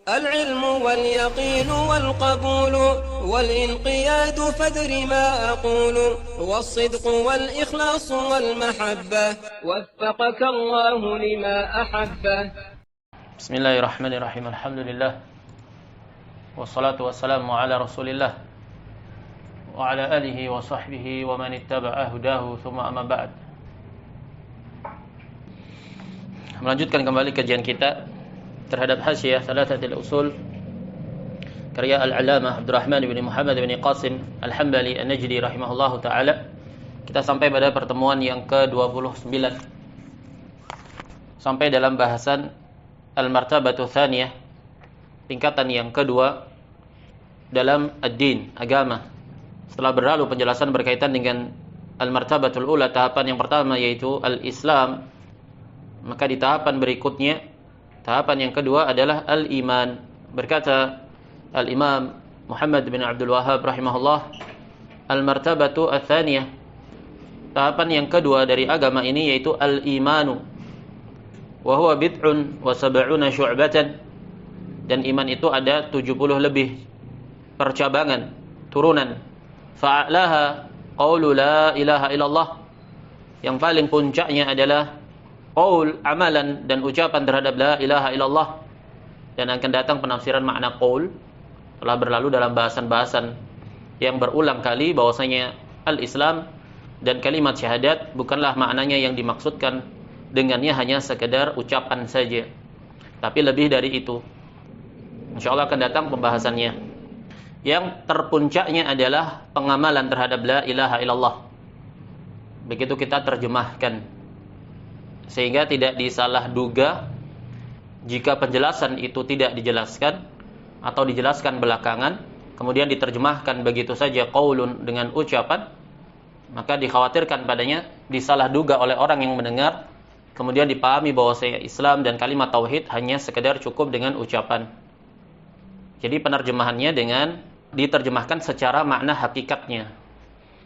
العلم واليقين والقبول والانقياد فادر ما أقول والصدق والإخلاص والمحبة وفقك الله لما أحبه. بسم الله الرحمن الرحيم. الحمد لله والصلاة والسلام على رسول الله وعلى آله وصحبه ومن اتبع هداه ثم أما بعد. Melanjutkan kembali kajian kita terhadap Hasyiah Thalathatul Usul karya Al-Allamah Abdurrahman bin Muhammad bin Qasim Al-Hambali An-Najdi rahimahullahu taala. Kita sampai pada pertemuan yang ke-29. Sampai dalam bahasan Al-Martabatu Tsaniyah, tingkatan yang kedua dalam ad-din, agama. Setelah berlalu penjelasan berkaitan dengan Al-Martabatul Ula, tahapan yang pertama yaitu Al-Islam, maka di tahapan berikutnya, tahapan yang kedua adalah al-iman. Berkata al-Imam Muhammad bin Abdul Wahhab rahimahullah, al-martabatu ats-tsaniyah, tahapan yang kedua dari agama ini yaitu al-imanu, wa huwa bid'un wa sab'una syu'batan, dan iman itu ada 70 lebih percabangan, turunan. Fa'alaha qaulu la ilaha illallah, yang paling puncaknya adalah qaul, amalan dan ucapan terhadap la ilaha illallah. Dan akan datang penafsiran makna qaul, telah berlalu dalam bahasan-bahasan yang berulang kali bahwasanya al-Islam dan kalimat syahadat bukanlah maknanya yang dimaksudkan dengannya hanya sekedar ucapan saja, tapi lebih dari itu. Insyaallah akan datang pembahasannya. Yang terpuncaknya adalah pengamalan terhadap la ilaha illallah. Begitu kita terjemahkan, sehingga tidak disalah duga jika penjelasan itu tidak dijelaskan atau dijelaskan belakangan kemudian diterjemahkan begitu saja qaulun dengan ucapan, maka dikhawatirkan padanya disalah duga oleh orang yang mendengar, kemudian dipahami bahwa Islam dan kalimat tauhid hanya sekedar cukup dengan ucapan. Jadi penerjemahannya dengan diterjemahkan secara makna hakikatnya,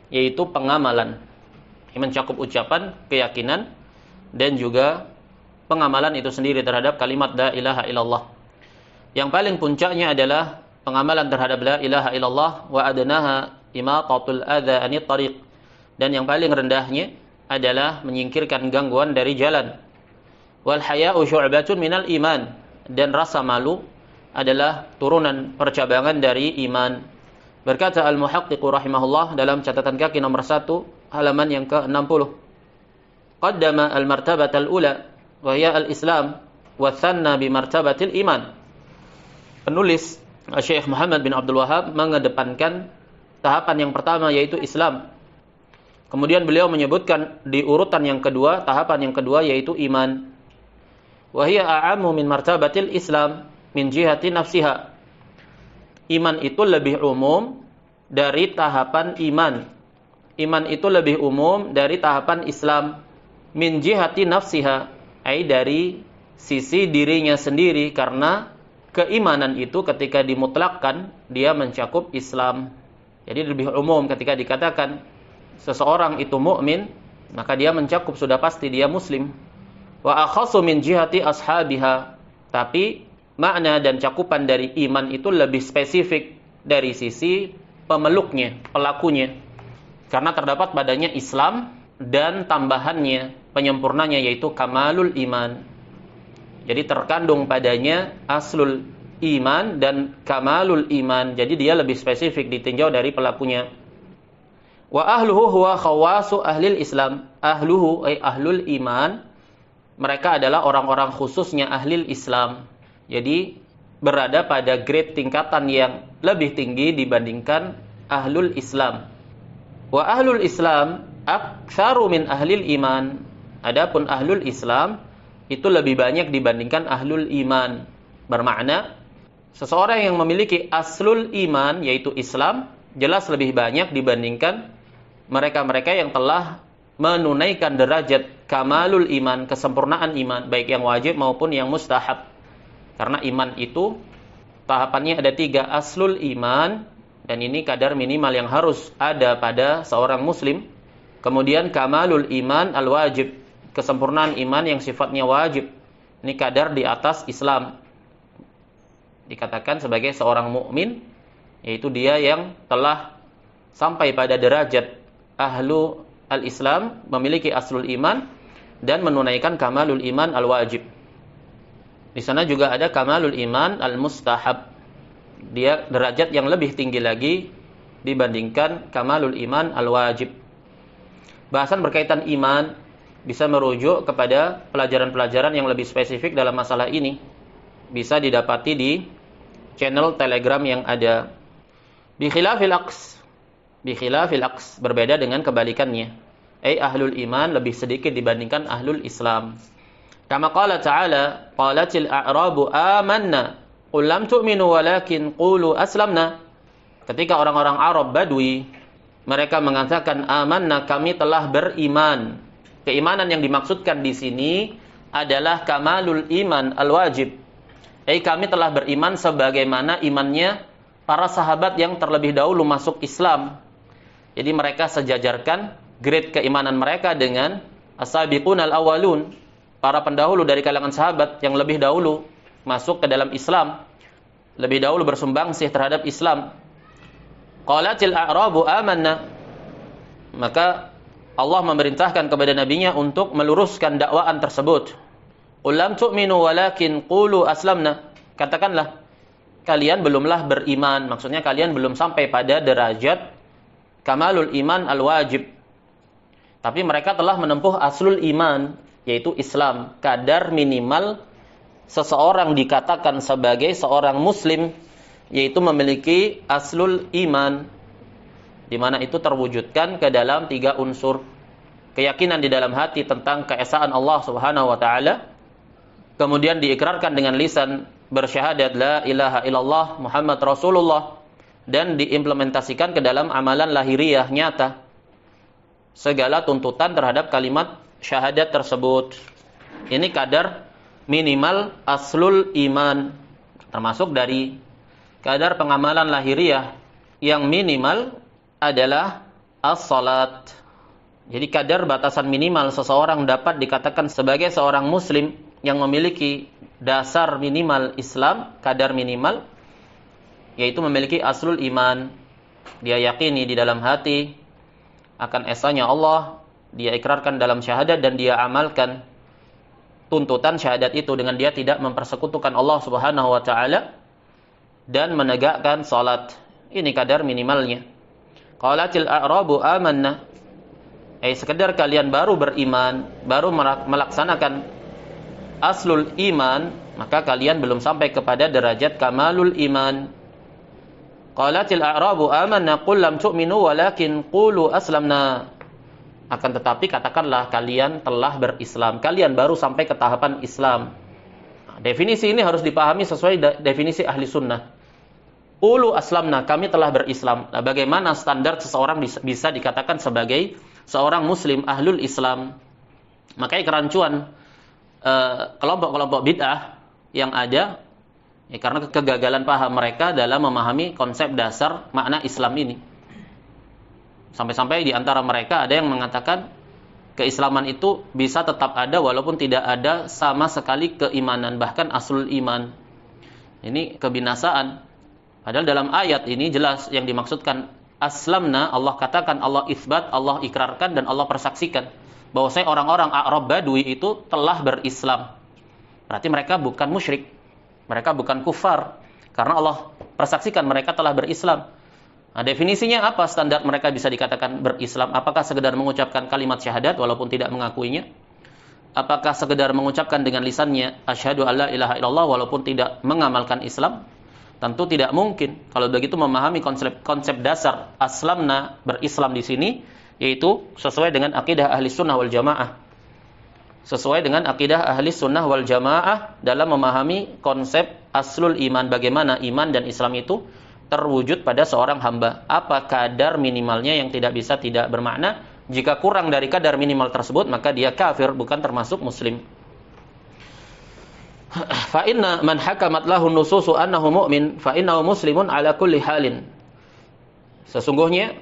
yaitu pengamalan yang mencakup ucapan, keyakinan, dan juga pengamalan itu sendiri terhadap kalimat la ilaha illallah. Yang paling puncaknya adalah pengamalan terhadap la ilaha illallah, wa adnaha imatatul adza anit tariq, dan yang paling rendahnya adalah menyingkirkan gangguan dari jalan. Wal haya'u syu'batun minal iman, dan rasa malu adalah turunan percabangan dari iman. Berkata Al-Muhaqqiq rahimahullah dalam catatan kaki nomor 1 halaman yang ke-60, qaddama al-martabatal ula wa hiya al-islam wa tsanna bi martabatil iman. Penulis Syekh Muhammad bin Abdul Wahhab mengedepankan tahapan yang pertama yaitu Islam. Kemudian beliau menyebutkan di urutan yang kedua, tahapan yang kedua yaitu iman. Wa hiya a'ammu min martabatil Islam min jihati nafsiha. Iman itu lebih umum dari tahapan iman. Iman itu lebih umum dari tahapan Islam min jihati nafsiha, ai dari sisi dirinya sendiri, karena keimanan itu ketika dimutlakkan dia mencakup Islam. Jadi lebih umum ketika dikatakan seseorang itu mukmin, maka dia mencakup sudah pasti dia muslim. Wa akhassu min jihati ashabiha, tapi makna dan cakupan dari iman itu lebih spesifik dari sisi pemeluknya, pelakunya, karena terdapat padanya Islam dan tambahannya, penyempurnanya yaitu kamalul iman. Jadi terkandung padanya aslul iman dan kamalul iman. Jadi dia lebih spesifik ditinjau dari pelakunya. Wa ahluhu huwa khawasu ahlil Islam. Ahluhu ay ahlul iman, mereka adalah orang-orang khususnya ahlil Islam. Jadi berada pada grade tingkatan yang lebih tinggi dibandingkan ahlul Islam. Wa ahlul Islam aktsaru min ahlil iman. Adapun ahlul Islam itu lebih banyak dibandingkan ahlul iman. Bermakna seseorang yang memiliki aslul iman yaitu Islam jelas lebih banyak dibandingkan mereka-mereka yang telah menunaikan derajat kamalul iman, kesempurnaan iman, baik yang wajib maupun yang mustahab. Karena iman itu tahapannya ada 3, aslul iman, dan ini kadar minimal yang harus ada pada seorang muslim. Kemudian kamalul iman al-wajib, kesempurnaan iman yang sifatnya wajib. Ini kadar di atas Islam. dikatakan sebagai seorang mukmin, yaitu dia yang telah sampai pada derajat ahlu al-Islam, memiliki aslul iman dan menunaikan kamalul iman al-wajib. Di sana juga ada kamalul iman al-mustahab. Dia derajat yang lebih tinggi lagi dibandingkan kamalul iman al-wajib. Bahasan berkaitan iman bisa merujuk kepada pelajaran-pelajaran yang lebih spesifik dalam masalah ini. Bisa didapati di channel Telegram yang ada. Bi khilafil aqs, berbeda dengan kebalikannya. Ahlul iman lebih sedikit dibandingkan ahlul Islam. Kama qala ta'ala, qalatil a'rabu amanna, qul lam tu'minu walakin qulu aslamna. Ketika orang-orang Arab Badui, mereka mengatakan amanna, kami telah beriman. Keimanan yang dimaksudkan di sini adalah kamalul iman al-wajib. Kami telah beriman sebagaimana imannya para sahabat yang terlebih dahulu masuk Islam. Jadi mereka sejajarkan grade keimanan mereka dengan as-sabiqun al-awwalun, para pendahulu dari kalangan sahabat yang lebih dahulu masuk ke dalam Islam, lebih dahulu bersumbangsih terhadap Islam. Qalatil a'rabu amanna, maka Allah memerintahkan kepada nabinya untuk meluruskan dakwaan tersebut. Qul lam tu'minu walakin qulu aslamna. Katakanlah, kalian belumlah beriman, maksudnya kalian belum sampai pada derajat kamalul iman al-wajib. Tapi mereka telah menempuh aslul iman, yaitu Islam. Kadar minimal seseorang dikatakan sebagai seorang muslim, yaitu memiliki aslul iman, di mana itu terwujudkan ke dalam 3 unsur. Keyakinan di dalam hati tentang keesaan Allah Subhanahu wa taala, kemudian diikrarkan dengan lisan bersyahadat la ilaha illallah Muhammad Rasulullah, dan diimplementasikan ke dalam amalan lahiriah nyata segala tuntutan terhadap kalimat syahadat tersebut. Ini kadar minimal aslul iman, termasuk dari kadar pengamalan lahiriah yang minimal adalah as-salat. Jadi kadar batasan minimal seseorang dapat dikatakan sebagai seorang muslim yang memiliki dasar minimal Islam, kadar minimal, yaitu memiliki aslul iman. Dia yakini di dalam hati akan esanya Allah, dia ikrarkan dalam syahadat, dan dia amalkan tuntutan syahadat itu dengan dia tidak mempersekutukan Allah Subhanahu wa taala dan menegakkan salat. Ini kadar minimalnya. Qalatil a'rabu amanna, sekedar kalian baru beriman, baru melaksanakan aslul iman, maka kalian belum sampai kepada derajat kamalul iman. Qalatil a'rabu amanna qul lam tu'minu walakin qulu aslamna. Akan tetapi katakanlah kalian telah berislam, kalian baru sampai ke tahapan Islam. Nah, definisi ini harus dipahami sesuai definisi ahli sunnah. Qulu aslamna, kami telah berislam. Nah, bagaimana standar seseorang bisa dikatakan sebagai seorang muslim ahlul Islam? Makanya kerancuan kelompok-kelompok bid'ah yang ada, karena kegagalan paham mereka dalam memahami konsep dasar makna Islam ini. Sampai-sampai di antara mereka ada yang mengatakan keislaman itu bisa tetap ada walaupun tidak ada sama sekali keimanan, bahkan aslul iman. Ini kebinasaan. Padahal dalam ayat ini jelas yang dimaksudkan aslamna, Allah katakan, Allah isbat, Allah ikrarkan, dan Allah persaksikan bahwasanya orang-orang A'rab Badui itu telah berislam. Berarti mereka bukan musyrik, mereka bukan kufar, karena Allah persaksikan mereka telah berislam. Nah, definisinya apa standar mereka bisa dikatakan berislam? Apakah sekedar mengucapkan kalimat syahadat walaupun tidak mengakuinya? Apakah sekedar mengucapkan dengan lisannya asyhadu alla ilaha illallah walaupun tidak mengamalkan Islam? Tentu tidak mungkin. Kalau begitu memahami konsep dasar aslamna, berislam di sini, yaitu sesuai dengan akidah ahli sunnah wal jamaah. Sesuai dengan akidah ahli sunnah wal jamaah dalam memahami konsep aslul iman, bagaimana iman dan Islam itu terwujud pada seorang hamba. Apa kadar minimalnya yang tidak bisa tidak bermakna? Jika kurang dari kadar minimal tersebut, maka dia kafir, bukan termasuk muslim. Fa inna man hakamat lahu nususu annahu mu'min fa innahu muslimun ala kulli halin. Sesungguhnya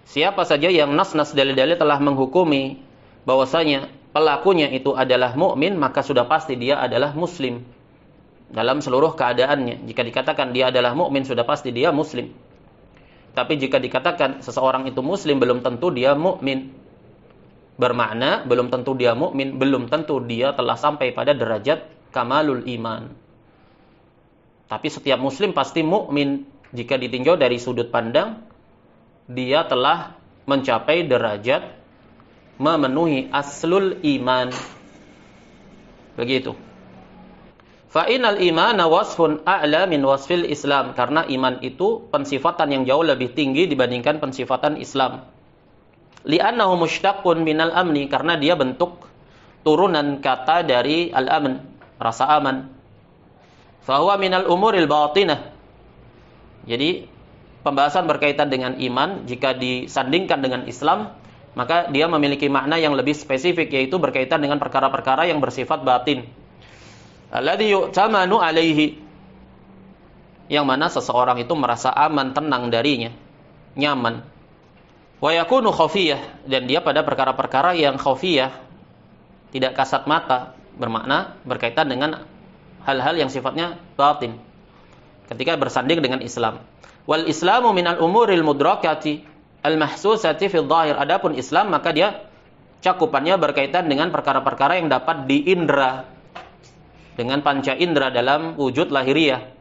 siapa saja yang nas-nas dalil-dalil telah menghukumi bahwasanya pelakunya itu adalah mukmin, maka sudah pasti dia adalah muslim. dalam seluruh keadaannya. Jika dikatakan dia adalah mukmin, sudah pasti dia muslim. Tapi jika dikatakan seseorang itu muslim, belum tentu dia mukmin. Bermakna belum tentu dia mukmin, belum tentu dia telah sampai pada derajat kamalul iman. Tapi setiap muslim pasti mukmin jika ditinjau dari sudut pandang dia telah mencapai derajat memenuhi aslul iman. Begitu. Fa innal imana wasfun a'la min wasfil Islam, karena iman itu pensifatan yang jauh lebih tinggi dibandingkan pensifatan Islam. Li'annahu mushtaqun minal amni, karena dia bentuk turunan kata dari al-amn, rasa aman. Fa huwa minal umuril batinah. Jadi pembahasan berkaitan dengan iman jika disandingkan dengan Islam, maka dia memiliki makna yang lebih spesifik, yaitu berkaitan dengan perkara-perkara yang bersifat batin. Alladhi yu'tamanu alaihi, yang mana seseorang itu merasa aman, tenang darinya, nyaman. Wa yakunu khafiyah, dan dia pada perkara-perkara yang khafiyah, tidak kasat mata, bermakna berkaitan dengan hal-hal yang sifatnya batin ketika bersanding dengan Islam. Wal islamu minal umuril mudrakati al-mahsusati fil dhahir. Adapun Islam, maka dia cakupannya berkaitan dengan perkara-perkara yang dapat diindra dengan panca indera dalam wujud lahiriah.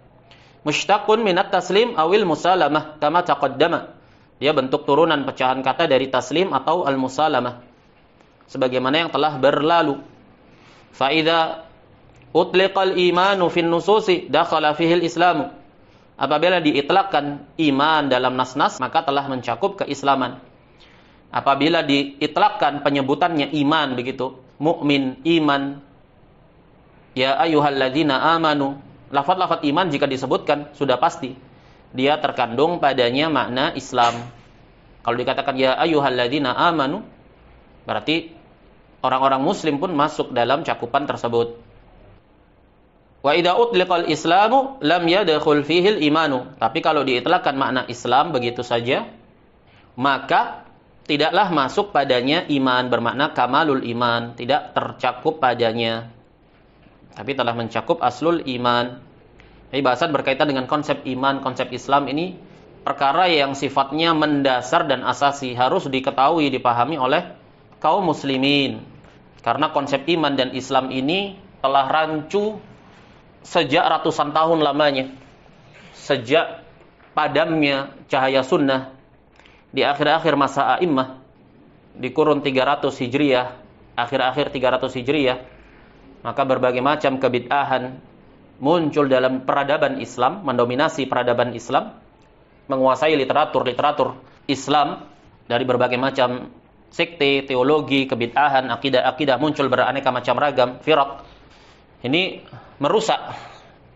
Mushtaqun minat taslim awil musalamah kama taqaddama. Dia bentuk turunan pecahan kata dari taslim atau al-musalamah, sebagaimana yang telah berlalu. Fa idza utliqal imanu fin nususi dakhala fihi al-islamu. Apabila diitlakkan iman dalam nas-nas, maka telah mencakup keislaman. Apabila diitlakkan penyebutannya iman, begitu, mukmin, iman, ya ayyuhalladzina amanu, lafaz-lafaz iman jika disebutkan sudah pasti dia terkandung padanya makna Islam. Kalau dikatakan ya ayyuhalladzina amanu, berarti orang-orang muslim pun masuk dalam cakupan tersebut. Wa idza utliqal islamu lam yadkhul fihi al-imanu. Tapi kalau diitlakkan makna Islam begitu saja, maka tidaklah masuk padanya iman, bermakna kamalul iman, tidak tercakup padanya. Tapi telah mencakup aslul iman. Jadi bahasan berkaitan dengan konsep iman, konsep Islam ini perkara yang sifatnya mendasar dan asasi, harus diketahui, dipahami oleh kaum muslimin. Karena konsep iman dan Islam ini telah rancu sejak ratusan tahun lamanya. Sejak padamnya cahaya sunnah di akhir-akhir masa a'immah, di kurun 300 Hijriyah, akhir-akhir 300 Hijriyah, maka berbagai macam kebid'ahan muncul dalam peradaban Islam, mendominasi peradaban Islam, menguasai literatur Islam dari berbagai macam sekte, teologi, kebid'ahan, akidah-akidah muncul beraneka macam ragam, firaq. Ini merusak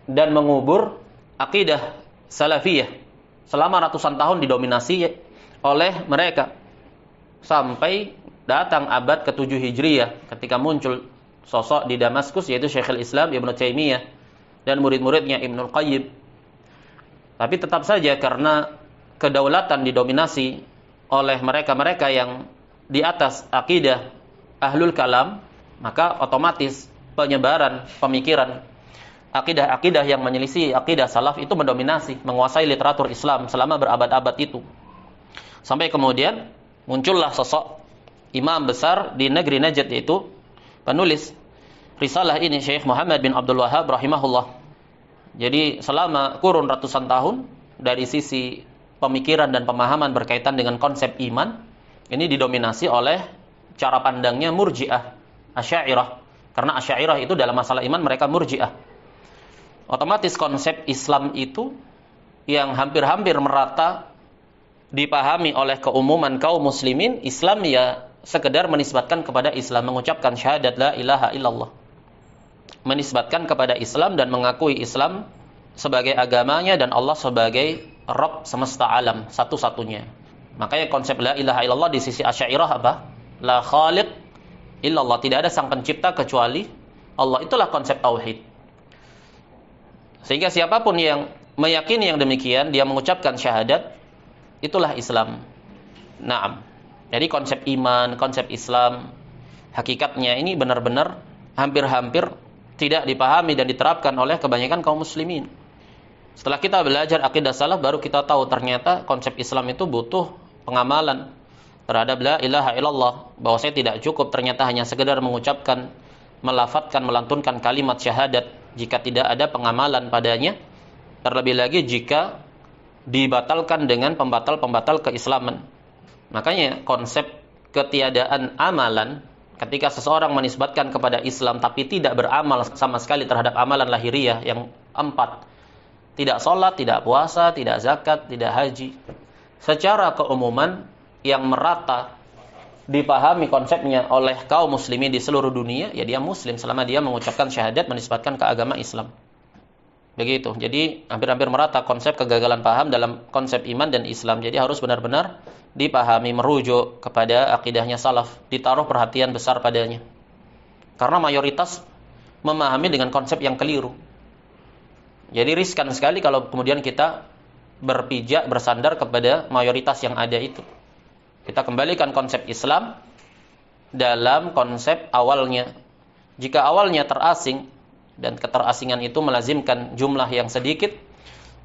dan mengubur akidah salafiyah. Selama ratusan tahun didominasi oleh mereka. Sampai datang abad ke-7 Hijriyah ketika muncul sosok di Damaskus, yaitu Syekhul Islam Ibnu Taimiyah dan murid-muridnya Ibnul Qayyim. Tapi tetap saja karena kedaulatan didominasi oleh mereka-mereka yang di atas akidah ahlul kalam, maka otomatis penyebaran pemikiran akidah-akidah yang menyelisih akidah salaf itu mendominasi, menguasai literatur Islam selama berabad-abad itu. Sampai kemudian muncullah sosok imam besar di negeri Najd, yaitu penulis risalah ini, Syekh Muhammad bin Abdul Wahhab rahimahullah. Jadi selama kurun ratusan tahun, dari sisi pemikiran dan pemahaman berkaitan dengan konsep iman, ini didominasi oleh cara pandangnya Murji'ah, Asy'ariyah. Karena Asy'ariyah itu dalam masalah iman mereka Murji'ah. Otomatis konsep Islam itu yang hampir-hampir merata dipahami oleh keumuman kaum muslimin, Islam ya sekedar menisbatkan kepada Islam, mengucapkan syahadat la ilaha illallah, menisbatkan kepada Islam dan mengakui Islam sebagai agamanya dan Allah sebagai Rabb semesta alam, satu-satunya. Makanya konsep la ilaha illallah di sisi Asy'ariyah apa? La khaliq illallah, tidak ada sang pencipta kecuali Allah. Itulah konsep tauhid. Sehingga siapapun yang meyakini yang demikian, dia mengucapkan syahadat, itulah Islam. Naam. Jadi konsep iman, konsep Islam, hakikatnya ini benar-benar hampir-hampir tidak dipahami dan diterapkan oleh kebanyakan kaum muslimin. Setelah kita belajar akidah salaf, baru kita tahu ternyata konsep Islam itu butuh pengamalan terhadap la ilaha illallah, bahwa saya tidak cukup ternyata hanya sekedar mengucapkan, melafadzkan, melantunkan kalimat syahadat jika tidak ada pengamalan padanya, terlebih lagi jika dibatalkan dengan pembatal-pembatal keislaman. Makanya konsep ketiadaan amalan, ketika seseorang menisbatkan kepada Islam tapi tidak beramal sama sekali terhadap amalan lahiriah yang 4, tidak sholat, tidak puasa, tidak zakat, tidak haji, secara keumuman yang merata dipahami konsepnya oleh kaum muslimin di seluruh dunia, ya dia muslim selama dia mengucapkan syahadat menisbatkan ke agama Islam. Begitu. Jadi hampir-hampir merata konsep kegagalan paham dalam konsep iman dan Islam. Jadi harus benar-benar dipahami, merujuk kepada akidahnya salaf, ditaruh perhatian besar padanya. Karena mayoritas memahami dengan konsep yang keliru. Jadi riskan sekali kalau kemudian kita berpijak, bersandar kepada mayoritas yang ada itu. Kita kembalikan konsep Islam dalam konsep awalnya. Jika awalnya terasing dan keterasingan itu melazimkan jumlah yang sedikit,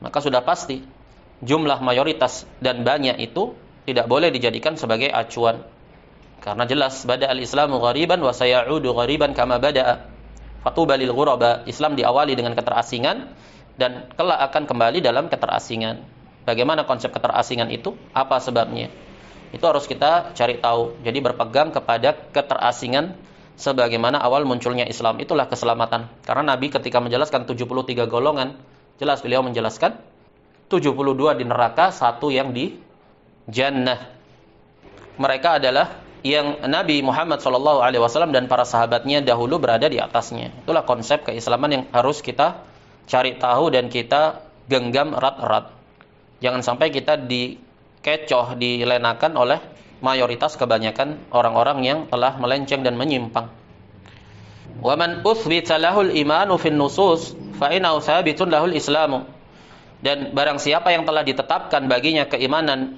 maka sudah pasti jumlah mayoritas dan banyak itu tidak boleh dijadikan sebagai acuan. Karena jelas bada'al Islamu ghariban wa sayaudu ghariban kama bada'a. Fatuba lil ghuraba. Islam diawali dengan keterasingan dan kelak akan kembali dalam keterasingan. Bagaimana konsep keterasingan itu? Apa sebabnya? Itu harus kita cari tahu. Jadi berpegang kepada keterasingan sebagaimana awal munculnya Islam. Itulah keselamatan. Karena Nabi ketika menjelaskan 73 golongan, jelas beliau menjelaskan 72 di neraka, 1 yang di jannah. Mereka adalah yang Nabi Muhammad SAW dan para sahabatnya dahulu berada di atasnya. Itulah konsep keislaman yang harus kita cari tahu dan kita genggam erat-erat. Jangan sampai kita dikecoh, dilenakan oleh mayoritas kebanyakan orang-orang yang telah melenceng dan menyimpang. Wa man uthbita lahul imanu fin nusus fa innahu sabitun lahul islamu. Dan barang siapa yang telah ditetapkan baginya keimanan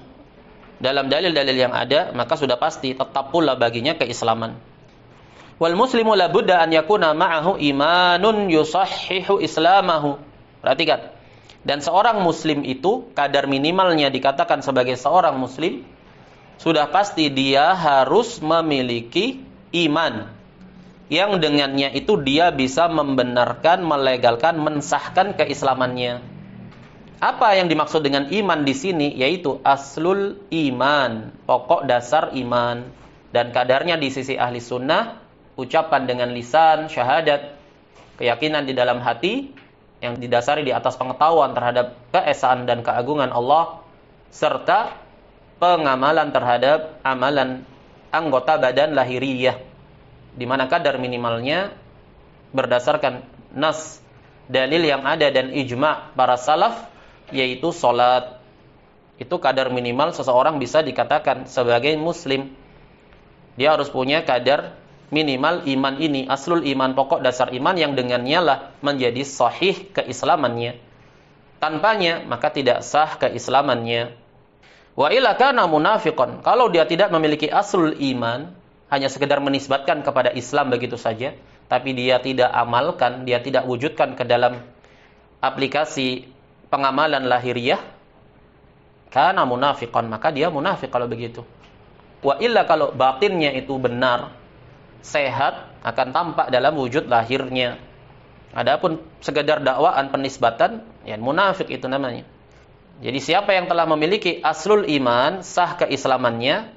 dalam dalil-dalil yang ada, maka sudah pasti tetap pula baginya keislaman. Wal muslimu la budda an yakuna ma'ahu imanun yusahhihu islamahu. Perhatikan. Dan seorang muslim itu kadar minimalnya dikatakan sebagai seorang muslim, sudah pasti dia harus memiliki iman yang dengannya itu dia bisa membenarkan, melegalkan, mensahkan keislamannya. Apa yang dimaksud dengan iman di sini? Yaitu aslul iman, pokok dasar iman. Dan kadarnya di sisi ahli sunnah, ucapan dengan lisan, syahadat, keyakinan di dalam hati, yang didasari di atas pengetahuan terhadap keesaan dan keagungan Allah, serta pengamalan terhadap amalan anggota badan lahiriah, di mana kadar minimalnya berdasarkan nas, dalil yang ada dan ijma' para salaf, yaitu salat. Itu kadar minimal seseorang bisa dikatakan sebagai muslim. Dia harus punya kadar minimal iman ini, aslul iman, pokok dasar iman yang dengannya lah menjadi sahih keislamannya. Tanpanya maka tidak sah keislamannya. Wa illa kana munafiqan. Kalau dia tidak memiliki aslul iman, hanya sekedar menisbatkan kepada Islam begitu saja, tapi dia tidak amalkan, dia tidak wujudkan ke dalam aplikasi pengamalan lahiriah, kana munafiqan, maka dia munafik kalau begitu. Wa illa kalau batinnya itu benar, sehat, akan tampak dalam wujud lahirnya. Adapun sekedar dakwaan penisbatan, ya munafik itu namanya. Jadi siapa yang telah memiliki aslul iman, sah keislamannya,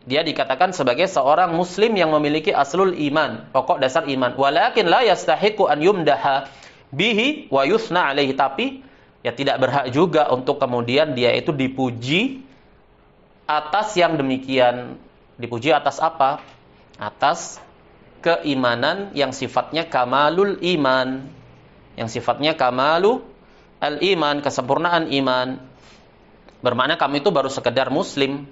dia dikatakan sebagai seorang muslim yang memiliki aslul iman, pokok dasar iman. Walakin la yastahiqu an yumdaha bihi wa yusna alaihi, tapi ya tidak berhak juga untuk kemudian dia itu dipuji atas yang demikian. Dipuji atas apa? Atas keimanan yang sifatnya kamalul iman, yang sifatnya kamalu al-iman, kesempurnaan iman. Bermakna kamu itu baru sekedar muslim,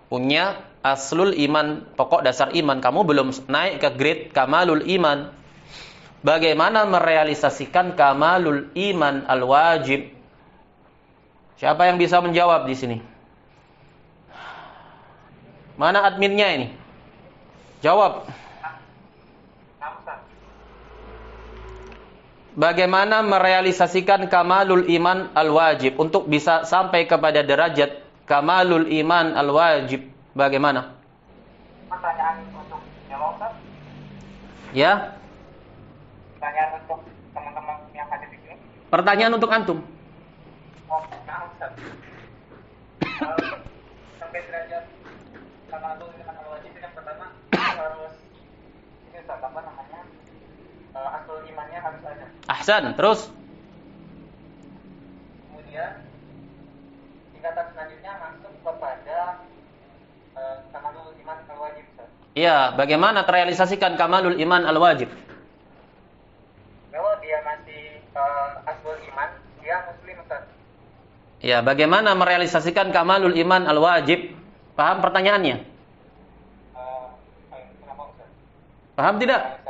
punya aslul iman, pokok dasar iman, kamu belum naik ke grade kamalul iman. Bagaimana merealisasikan kamalul iman al-wajib? Siapa yang bisa menjawab di sini? Mana adminnya ini? Jawab. bagaimana merealisasikan kamalul iman al-wajib untuk bisa sampai kepada derajat kamalul iman al-wajib? Bagaimana? Pertanyaan untuk jawab, Ustaz. Ya? Pertanyaan untuk teman-teman yang hadir di sini. Pertanyaan untuk antum. Oh, nah, Ustaz. Sampai derajat kamalul iman al-wajib yang pertama harus ini Ustaz, apa namanya? Aslul imannya harus ada. Ahsan, terus? Kemudian tingkatan selanjutnya masuk kepada kamalul iman al-wajib, Ustaz. Iya, bagaimana terrealisasikan kamalul iman al-wajib? Kalau dia masih aslul iman, dia muslim, Ustaz. Ya, bagaimana merealisasikan kamalul iman al-wajib? Paham pertanyaannya? Kenapa, Ustaz? Paham tidak?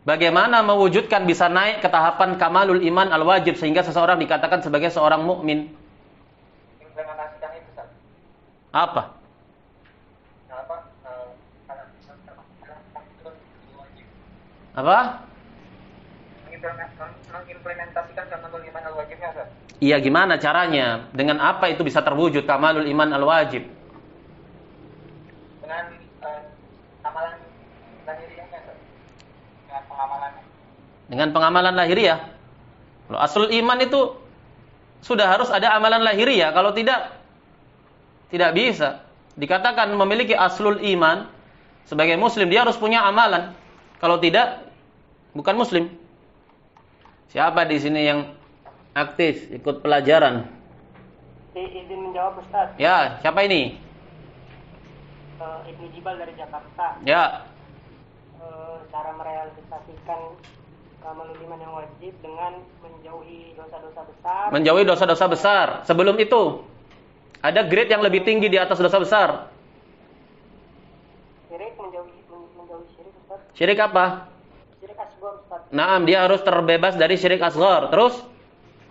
Bagaimana mewujudkan bisa naik ke tahapan kamalul iman al-wajib sehingga seseorang dikatakan sebagai seorang mukmin? Implementasikan itu, Ustaz. Apa? Apa? Mengimplementasikan kamalul iman al-wajibnya, Ustaz. Iya, gimana caranya? Dengan apa itu bisa terwujud kamalul iman al-wajib? Dengan amalan lahiriahnya, Ustaz. Dengan pengamalannya. Dengan pengamalan lahiriah. Kalau aslul iman itu sudah harus ada amalan lahiriah. Kalau tidak bisa. Dikatakan memiliki aslul iman sebagai muslim, dia harus punya amalan. Kalau tidak, bukan muslim. Siapa di sini yang aktif ikut pelajaran? Izin menjawab, Ustaz. Ya, siapa ini? Ibnu Jibal dari Jakarta. Ya. Cara merealisasikan kamalul iman yang wajib dengan menjauhi dosa-dosa besar. Menjauhi dosa-dosa besar. Sebelum itu, ada grade yang lebih tinggi di atas dosa besar. Syirik, menjauhi syirik, Ustaz. Syirik apa? Syirik asghar, Ustaz. Naam, dia harus terbebas dari syirik asghar. Terus?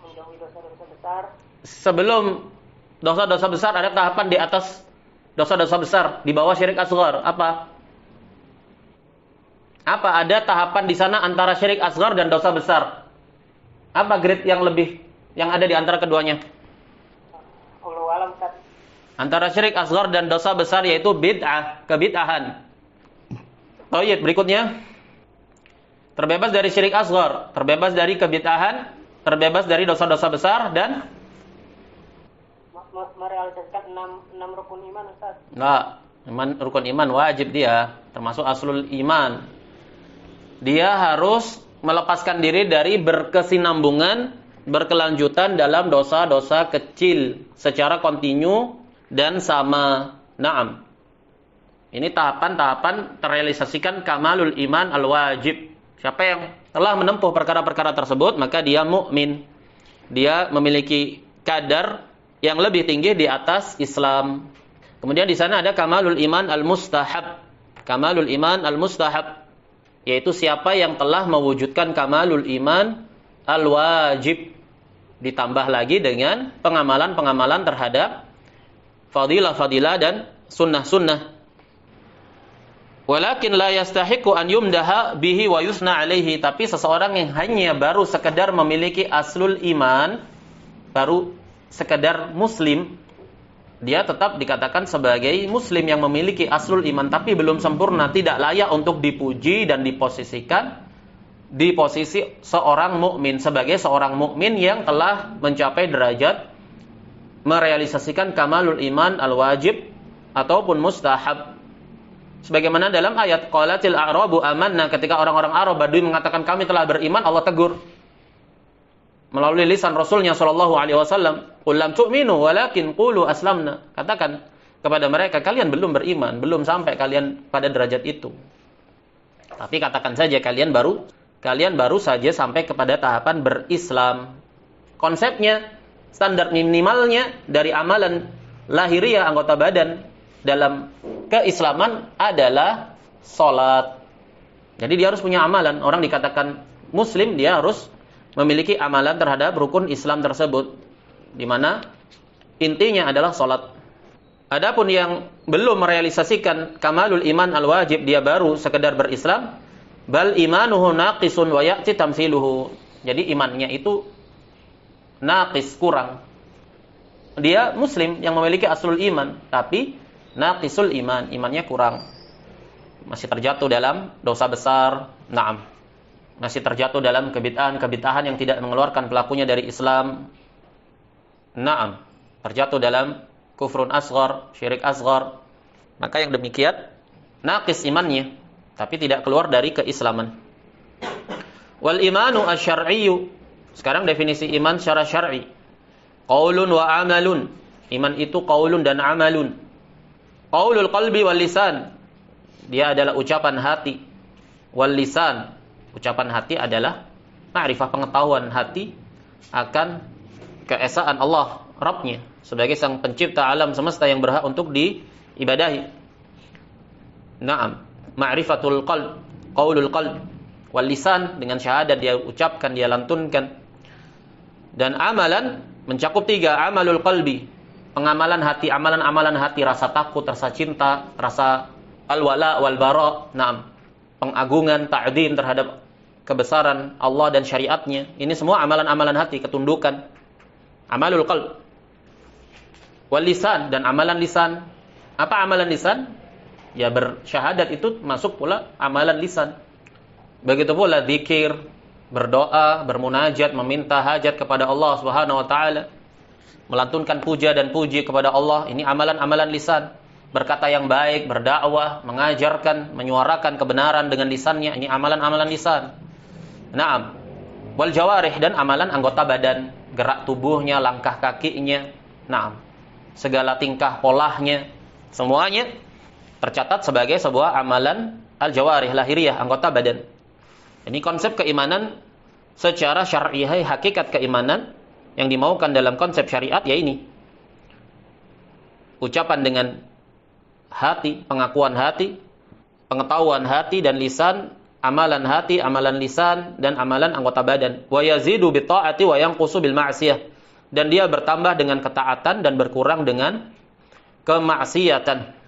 Menjauhi dosa-dosa besar. Sebelum dosa-dosa besar ada tahapan di atas dosa-dosa besar, di bawah syirik asghar. Apa? Ada tahapan di sana antara syirik asghar dan dosa besar? Apa grade yang ada di antara keduanya? Allahu a'lam, Ustaz. Antara syirik asghar dan dosa besar yaitu bid'ah, kebid'ahan. Baik, berikutnya. Terbebas dari syirik asghar, terbebas dari kebid'ahan, terbebas dari dosa-dosa besar dan merealisasikan 6 rukun iman, Ustaz. Rukun iman wajib dia, termasuk aslul iman. Dia harus melepaskan diri dari berkesinambungan, berkelanjutan dalam dosa-dosa kecil secara kontinu dan sama. Naam. Ini tahapan-tahapan terrealisasikan kamalul iman al-wajib. Siapa yang telah menempuh perkara-perkara tersebut, maka dia mukmin. Dia memiliki kadar yang lebih tinggi di atas Islam. Kemudian di sana ada kamalul iman al-mustahab. Kamalul iman al-mustahab, yaitu siapa yang telah mewujudkan kamalul iman al-wajib. Ditambah lagi dengan pengamalan-pengamalan terhadap fadilah-fadilah dan sunnah-sunnah. Walakin la yastahiqu an yumdaha bihi wa yusna alaihi. Tapi seseorang yang hanya baru sekedar memiliki aslul iman, baru sekedar muslim, dia tetap dikatakan sebagai muslim yang memiliki aslul iman, tapi belum sempurna, tidak layak untuk dipuji dan diposisikan di posisi seorang mukmin, sebagai seorang mukmin yang telah mencapai derajat merealisasikan kamalul iman al-wajib ataupun mustahab. Sebagaimana dalam ayat qalatil a'rabu amanna, ketika orang-orang Arab Badui mengatakan kami telah beriman, Allah tegur melalui lisan Rasulnya sallallahu alaihi wasallam, "Qul lam tu'minu walakin qulu aslamna." Katakan kepada mereka, kalian belum beriman, belum sampai kalian pada derajat itu. Tapi katakan saja kalian baru saja sampai kepada tahapan berislam. Konsepnya, standar minimalnya dari amalan lahiriah anggota badan dalam keislaman adalah salat. Jadi dia harus punya amalan. Orang dikatakan muslim, dia harus memiliki amalan terhadap rukun Islam tersebut, di mana intinya adalah salat. Adapun yang belum merealisasikan kamalul iman al-wajib, dia baru sekedar berislam, bal imanuhu naqisun wa ya'ti tamsiluhu. Jadi imannya itu naqis, kurang. Dia muslim yang memiliki aslul iman, tapi naqisul iman, imannya kurang. Masih terjatuh dalam dosa besar. Naam. Masih terjatuh dalam kebid'ahan yang tidak mengeluarkan pelakunya dari Islam. Naam. Terjatuh dalam kufrun asghar, syirik asghar. Maka yang demikian naqis imannya, tapi tidak keluar dari keislaman. Wal imanu asy-syar'iyyu. Sekarang definisi iman secara syar'i. Qaulun wa amalun. Iman itu qaulun dan amalun. Qaulul qalbi wal lisan. Dia adalah ucapan hati. Wal lisan. Ucapan hati adalah ma'rifah, pengetahuan hati akan keesaan Allah, Rabbnya, sebagai sang pencipta alam semesta yang berhak untuk diibadahi. Naam. Ma'rifatul qalb, qaulul qalb. Wal lisan, dengan syahadat dia ucapkan, dia lantunkan. Dan amalan mencakup 3, amalul qalbi, pengamalan hati, amalan-amalan hati, rasa takut, rasa cinta, rasa al-wala wal bara, naam, pengagungan, ta'zim terhadap kebesaran Allah dan syariatnya. Ini semua amalan-amalan hati, ketundukan. Amalul qalb. Wal lisan, dan amalan lisan. Apa amalan lisan? Ya, bersyahadat itu masuk pula amalan lisan. Begitu pula zikir, berdoa, bermunajat, meminta hajat kepada Allah Subhanahu wa taala, melantunkan puja dan puji kepada Allah, ini amalan-amalan lisan. Berkata yang baik, berdakwah, mengajarkan, menyuarakan kebenaran dengan lisannya, ini amalan-amalan lisan. Naam. Wal jawarih, dan amalan anggota badan, gerak tubuhnya, langkah kakinya, naam, segala tingkah polahnya, semuanya tercatat sebagai sebuah amalan al-jawarih, lahiriah, anggota badan. Ini konsep keimanan secara syar'iyah, hakikat keimanan yang dimaukan dalam konsep syariat, ya ini. Ucapan dengan hati, pengakuan hati, pengetahuan hati dan lisan, amalan hati, amalan lisan, dan amalan anggota badan. Wa yazidu bi ta'ati wa yanqusu bil ma'siyah. Dan dia bertambah dengan ketaatan dan berkurang dengan kemaksiatan.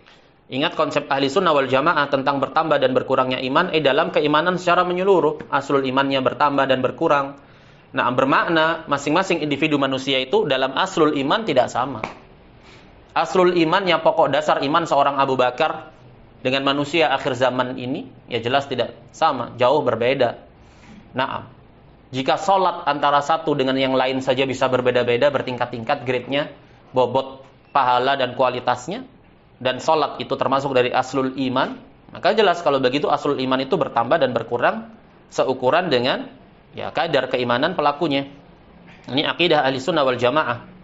Ingat konsep ahli sunnah wal jamaah tentang bertambah dan berkurangnya iman, dalam keimanan secara menyeluruh, aslul imannya bertambah dan berkurang. Nah, bermakna masing-masing individu manusia itu dalam aslul iman tidak sama. Aslul iman yang pokok dasar iman seorang Abu Bakar dengan manusia akhir zaman ini, ya jelas tidak sama, jauh berbeda. Nah, jika sholat antara satu dengan yang lain saja bisa berbeda-beda, bertingkat-tingkat grade-nya, bobot pahala dan kualitasnya, dan sholat itu termasuk dari aslul iman, maka jelas kalau begitu aslul iman itu bertambah dan berkurang seukuran dengan ya kadar keimanan pelakunya. Ini akidah ahli sunnah wal jamaah.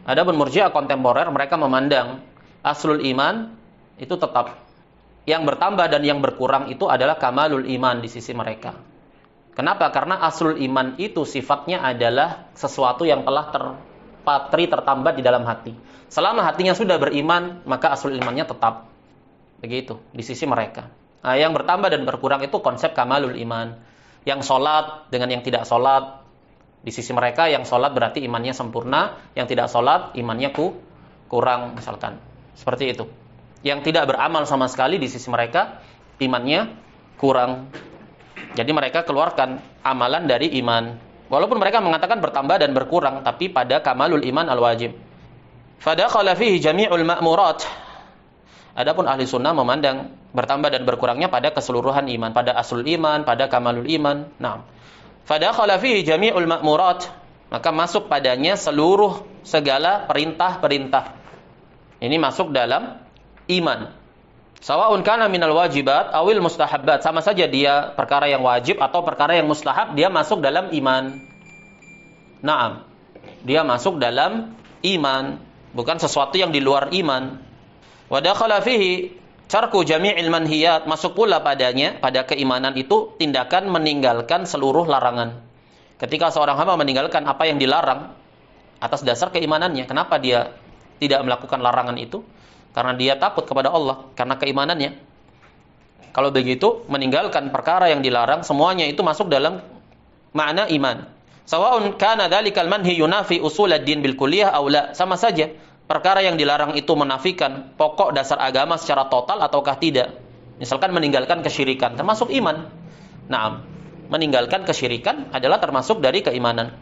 Adapun murji'ah kontemporer, mereka memandang aslul iman itu tetap, yang bertambah dan yang berkurang itu adalah kamalul iman di sisi mereka. Kenapa? Karena aslul iman itu sifatnya adalah sesuatu yang telah terpatri, tertambat di dalam hati. Selama hatinya sudah beriman, maka aslul imannya tetap. Begitu di sisi mereka. Nah, yang bertambah dan berkurang itu konsep kamalul iman. Yang sholat dengan yang tidak sholat, di sisi mereka yang sholat berarti imannya sempurna, yang tidak sholat imannya kurang, misalkan. Seperti itu. Yang tidak beramal sama sekali, di sisi mereka imannya kurang. Jadi mereka keluarkan amalan dari iman. Walaupun mereka mengatakan bertambah dan berkurang, tapi pada kamalul iman al-wajib. Fadakhala fihi jami'ul ma'murat. Adapun ahli sunnah memandang bertambah dan berkurangnya pada keseluruhan iman, pada aslul iman, pada kamalul iman. Naam. Fadakhala fihi jami'ul ma'murat, maka masuk padanya seluruh segala perintah-perintah. Ini masuk dalam iman. Sawa'un kana minal wajibat awil mustahabbat, sama saja dia perkara yang wajib atau perkara yang mustahab, dia masuk dalam iman. Naam. Dia masuk dalam iman, bukan sesuatu yang di luar iman. Wa dakhala fihi tarku jami'il manhiyat, masuk pula padanya, pada keimanan itu tindakan meninggalkan seluruh larangan. Ketika seorang hamba meninggalkan apa yang dilarang atas dasar keimanannya, kenapa dia tidak melakukan larangan itu? Karena dia takut kepada Allah, karena keimanannya. Kalau begitu, meninggalkan perkara yang dilarang, semuanya itu masuk dalam makna iman. Sawa'un kana dzalikal manhi yunafi usuladdin bil kulliyah aw la, sama saja perkara yang dilarang itu menafikan pokok dasar agama secara total ataukah tidak. Misalkan meninggalkan kesyirikan, termasuk iman. Naam. meninggalkan kesyirikan adalah termasuk dari keimanan.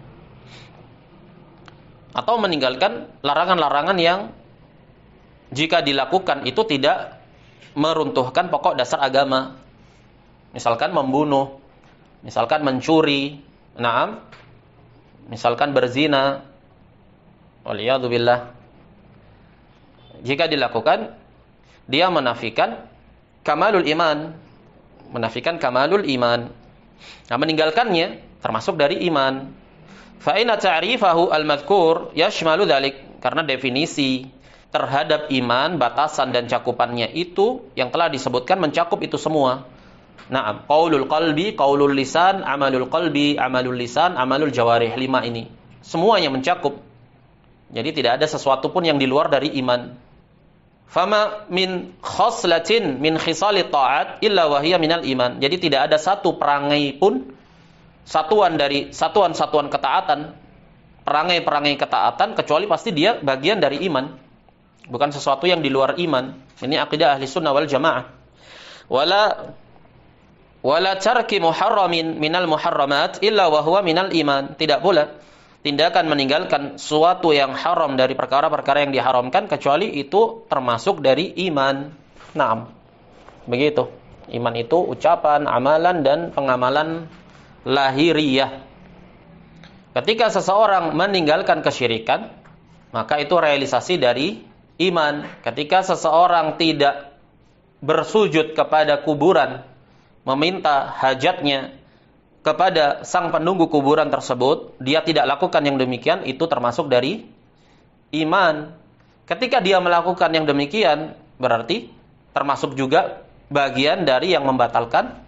Atau meninggalkan larangan-larangan yang jika dilakukan itu tidak meruntuhkan pokok dasar agama. Misalkan membunuh, misalkan mencuri, misalkan berzina. Waliyadzubillah. Jika dilakukan, dia menafikan kamalul iman. Menafikan kamalul iman. Nah, meninggalkannya termasuk dari iman. Fa inna ta'rifahu al-madhkur yashmalu dzalik, karena definisi terhadap iman, batasan dan cakupannya itu yang telah disebutkan mencakup itu semua. Naam, qaulul qalbi, qaulul lisan, amalul qalbi, amalul lisan, amalul jawarih, 5 ini. Semuanya mencakup. Jadi tidak ada sesuatu pun yang di luar dari iman. Fama min khoslatin min khisalit ta'at illa wahiyya minal iman. Jadi tidak ada satu perangai pun, satuan dari satuan-satuan ketaatan, perangai-perangai ketaatan, kecuali pasti dia bagian dari iman, bukan sesuatu yang di luar iman. Ini akidah ahli sunnah wal jamaah. Wala tarki muharramin minal muharramat illa wa huwa minal iman. Tidak pula tindakan meninggalkan suatu yang haram dari perkara-perkara yang diharamkan kecuali itu termasuk dari iman. Naam. Begitu. Iman itu ucapan, amalan dan pengamalan lahiriah. Ketika seseorang meninggalkan kesyirikan, maka itu realisasi dari iman. Ketika seseorang tidak bersujud kepada kuburan, meminta hajatnya kepada sang penunggu kuburan tersebut, dia tidak lakukan yang demikian, itu termasuk dari iman. Ketika dia melakukan yang demikian, berarti termasuk juga bagian dari yang membatalkan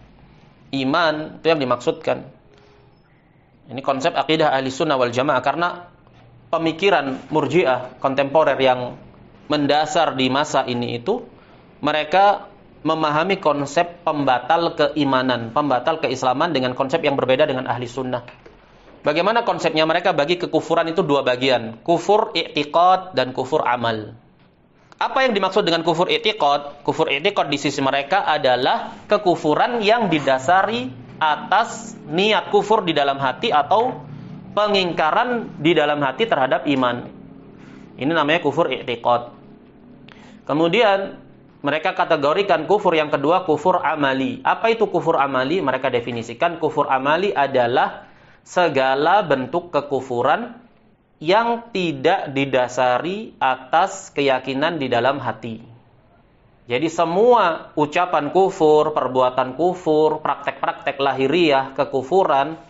iman. Itu yang dimaksudkan. Ini konsep akidah ahli sunnah wal jamaah, karena pemikiran murji'ah kontemporer yang mendasar di masa ini itu, mereka memahami konsep pembatal keimanan, pembatal keislaman dengan konsep yang berbeda dengan ahli sunnah. Bagaimana konsepnya mereka bagi kekufuran itu 2 bagian, kufur i'tiqad dan kufur amal. Apa yang dimaksud dengan kufur i'tiqad? Kufur i'tiqad di sisi mereka adalah kekufuran yang didasari atas niat kufur di dalam hati atau pengingkaran di dalam hati terhadap iman. Ini namanya kufur i'tiqad. Kemudian mereka kategorikan kufur yang kedua, kufur amali. Apa itu kufur amali? Mereka definisikan kufur amali adalah segala bentuk kekufuran yang tidak didasari atas keyakinan di dalam hati. Jadi semua ucapan kufur, perbuatan kufur, praktek-praktek lahiriah kekufuran,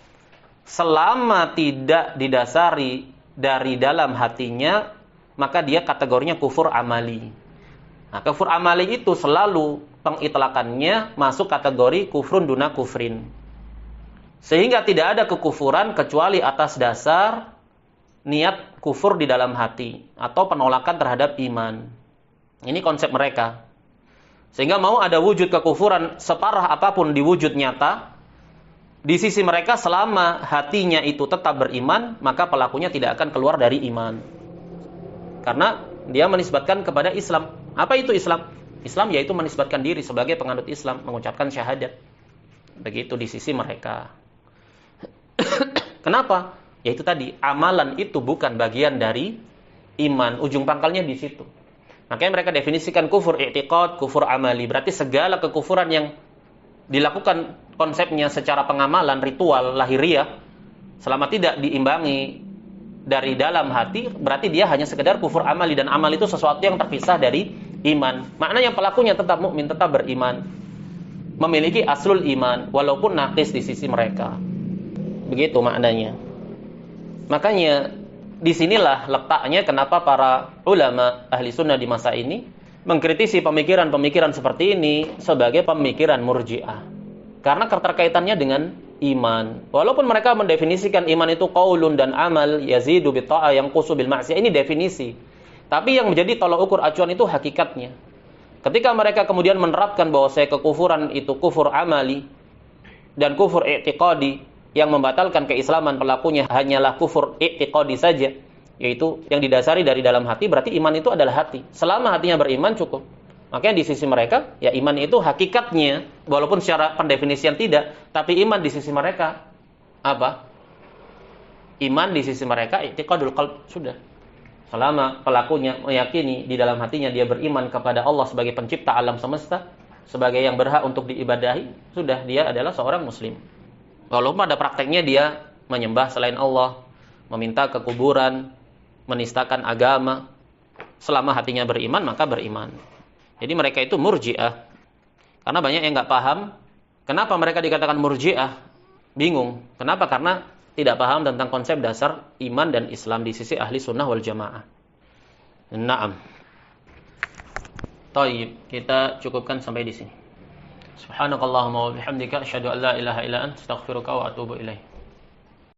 selama tidak didasari dari dalam hatinya, maka dia kategorinya kufur amali. Nah, kufur amali itu selalu pengitlakannya masuk kategori kufrun duna kufrin. Sehingga tidak ada kekufuran kecuali atas dasar niat kufur di dalam hati atau penolakan terhadap iman. Ini konsep mereka. Sehingga mau ada wujud kekufuran separah apapun di wujud nyata, di sisi mereka selama hatinya itu tetap beriman, maka pelakunya tidak akan keluar dari iman. Karena dia menisbatkan kepada Islam. Apa itu Islam? Islam yaitu menisbatkan diri sebagai penganut Islam, mengucapkan syahadat. Begitu di sisi mereka. Kenapa? Yaitu tadi, amalan itu bukan bagian dari iman. Ujung pangkalnya di situ. Makanya mereka definisikan kufur i'tiqad, kufur amali. Berarti segala kekufuran yang dilakukan konsepnya secara pengamalan, ritual, lahiriah, selama tidak diimbangi dari dalam hati, berarti dia hanya sekedar kufur amali, dan amal itu sesuatu yang terpisah dari iman. Maknanya pelakunya tetap mukmin, tetap beriman, memiliki aslul iman walaupun naqis di sisi mereka. Begitu maknanya. Makanya disinilah letaknya kenapa para ulama ahli sunnah di masa ini mengkritisi pemikiran-pemikiran seperti ini sebagai pemikiran murji'ah. Karena keterkaitannya dengan iman. Walaupun mereka mendefinisikan iman itu qaulun dan amal, yazidu bit ta'ah yanqusu bil ma'siyah, ini definisi. Tapi yang menjadi tolak ukur acuan itu hakikatnya. Ketika mereka kemudian menerapkan bahwa kekufuran itu kufur amali dan kufur i'tiqadi, yang membatalkan keislaman pelakunya hanyalah kufur i'tiqadi saja, yaitu yang didasari dari dalam hati, berarti iman itu adalah hati. Selama hatinya beriman cukup. Makanya di sisi mereka, ya iman itu hakikatnya walaupun secara pendefinisian tidak, tapi iman di sisi mereka apa? Iman di sisi mereka i'tiqadul qalb, sudah. Selama pelakunya meyakini di dalam hatinya dia beriman kepada Allah sebagai pencipta alam semesta, sebagai yang berhak untuk diibadahi, sudah, dia adalah seorang muslim. Walaupun pada prakteknya dia menyembah selain Allah, meminta ke kuburan, menistakan agama, selama hatinya beriman maka beriman. Jadi mereka itu murji'ah. Karena banyak yang nggak paham kenapa mereka dikatakan murji'ah, bingung. Kenapa? Karena tidak paham tentang konsep dasar iman dan Islam di sisi ahli sunnah wal jamaah. Naam. Taib, kita cukupkan sampai di sini. Subhanakallahumma wa bihamdika asyhadu an la ilaha illa anta astaghfiruka wa atubu ilaik.